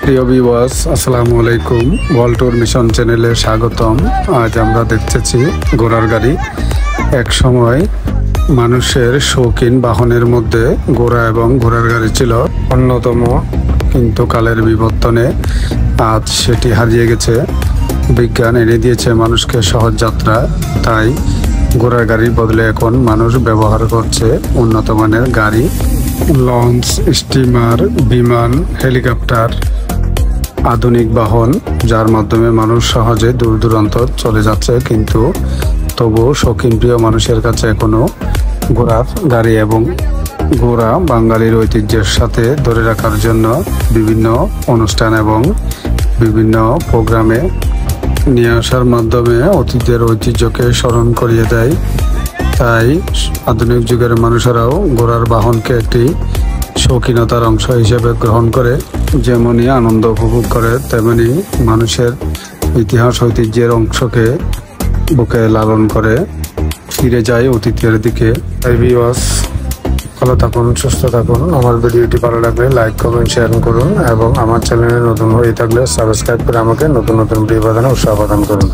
প্রিয় ভিউয়ার্স, আসসালামু আলাইকুম। ওয়ার্ল্ড ট্যুর মিশন চ্যানেলে স্বাগতম। আজ আমরা দেখতেছি ঘোড়ার গাড়ি। এক সময় মানুষের শৌখিন বাহনের মধ্যে ঘোড়া এবং ঘোড়ার গাড়ি ছিল অন্যতম, কিন্তু কালের বিবর্তনে আজ সেটি হারিয়ে গেছে। বিজ্ঞান এনে দিয়েছে মানুষকে সহজ যাত্রা, তাই ঘোড়ার গাড়ির বদলে এখন মানুষ ব্যবহার করছে উন্নত মানের গাড়ি, লঞ্চ, স্টিমার, বিমান, হেলিকপ্টার, আধুনিক বাহন, যার মাধ্যমে মানুষ সহজে দূর দূরান্ত চলে যাচ্ছে। কিন্তু তবুও শৌখিন প্রিয় মানুষের কাছে এখনো ঘোড়ার গাড়ি এবং ঘোড়া বাঙালির ঐতিহ্যের সাথে ধরে রাখার জন্য বিভিন্ন অনুষ্ঠান এবং বিভিন্ন প্রোগ্রামে নিয়ে আসার মাধ্যমে অতীতের ঐতিহ্যকে স্মরণ করিয়ে দেয়। তাই আধুনিক যুগের মানুষেরাও ঘোড়ার বাহনকে একটি শৌখিনতার অংশ হিসেবে গ্রহণ করে। যেমনই আনন্দ উপভোগ করে, তেমনি মানুষের ইতিহাস ঐতিহ্যের অংশকে বুকে লালন করে ফিরে যায় অতীতের দিকে। তাই ভিউয়ার্স, ভালো থাকুন, সুস্থ থাকুন। আমার ভিডিওটি ভালো লাগলে লাইক, কমেন্ট, শেয়ার করুন এবং আমার চ্যানেলে নতুন হয়ে থাকলে সাবস্ক্রাইব করে আমাকে নতুন নতুন ভিডিও বানানোর উৎসাহ প্রদান করুন।